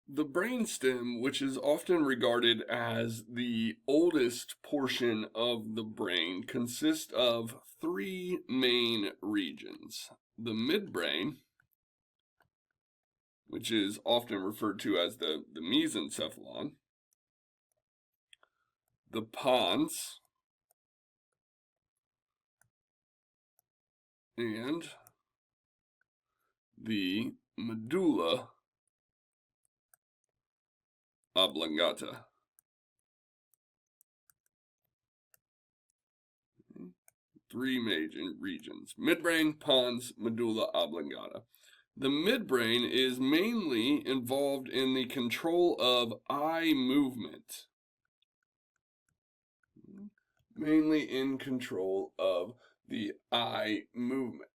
The brainstem, which is often regarded as the oldest portion of the brain, consists of three main regions. The midbrain, which is often referred to as the mesencephalon, the pons, and the medulla oblongata. Three major regions: midbrain, pons, medulla oblongata. The midbrain is mainly involved in the control of eye movement. Mainly in control of the eye movement.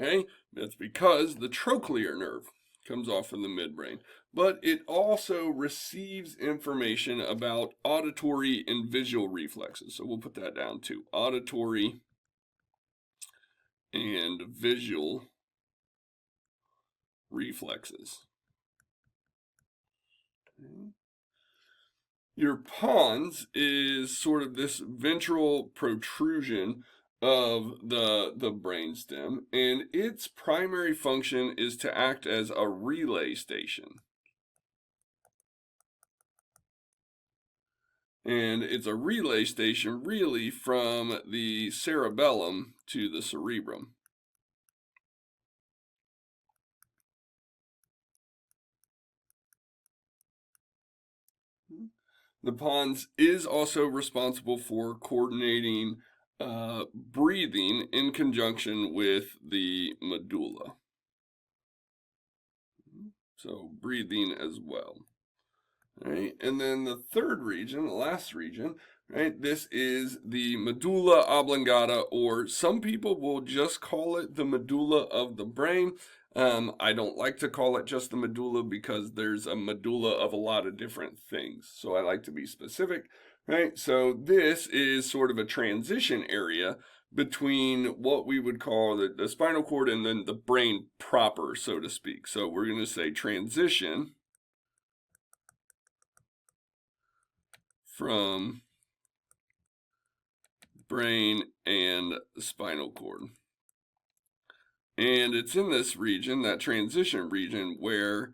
Okay? That's because the trochlear nerve comes off from the midbrain. But it also receives information about auditory and visual reflexes. So we'll put that down too. Auditory and visual reflexes. Okay. Your pons is sort of this ventral protrusion of the brainstem, and its primary function is to act as a relay station. And it's a relay station really from the cerebellum to the cerebrum. The pons is also responsible for coordinating breathing in conjunction with the medulla. So breathing as well. All right, and then the third region, the last region, right? This is the medulla oblongata, or some people will just call it the medulla of the brain. I don't like to call it just the medulla because there's a medulla of a lot of different things. So I like to be specific, right? So this is sort of a transition area between what we would call the spinal cord and then the brain proper, so to speak. So we're going to say transition from brain and spinal cord. And it's in this region, that transition region, where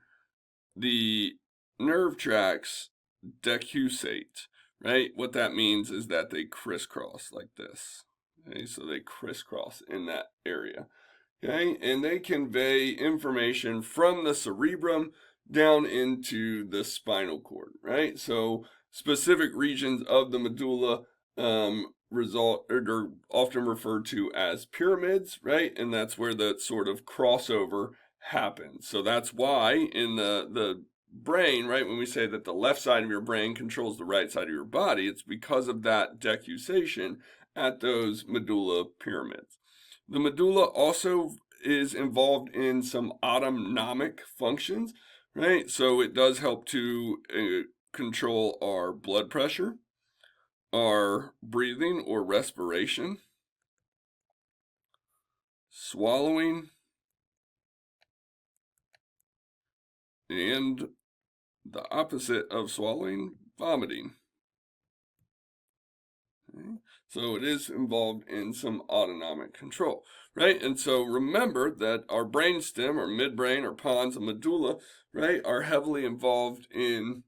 the nerve tracts decussate, right? What that means is that they crisscross like this. Okay, so they crisscross in that area. Okay, and they convey information from the cerebrum down into the spinal cord, right? So specific regions of the medulla are often referred to as pyramids, right? And that's where the sort of crossover happens. So that's why in the brain, right, when we say that the left side of your brain controls the right side of your body, it's because of that decussation at those medulla pyramids. The medulla also is involved in some autonomic functions, right? So it does help to control our blood pressure, our breathing or respiration, swallowing, and the opposite of swallowing, vomiting. Okay. So it is involved in some autonomic control, right? And so remember that our brainstem, or midbrain, or pons, and medulla, right, are heavily involved in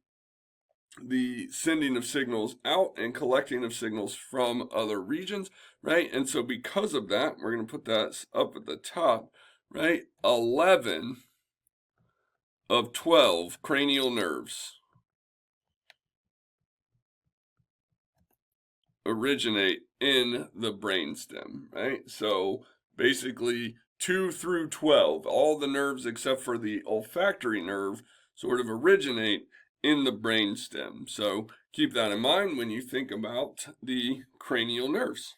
the sending of signals out and collecting of signals from other regions, right? And so because of that, we're going to put that up at the top, right? 11 of 12 cranial nerves originate in the brainstem, right? So basically 2 through 12, all the nerves except for the olfactory nerve sort of originate in the brainstem. So keep that in mind when you think about the cranial nerves.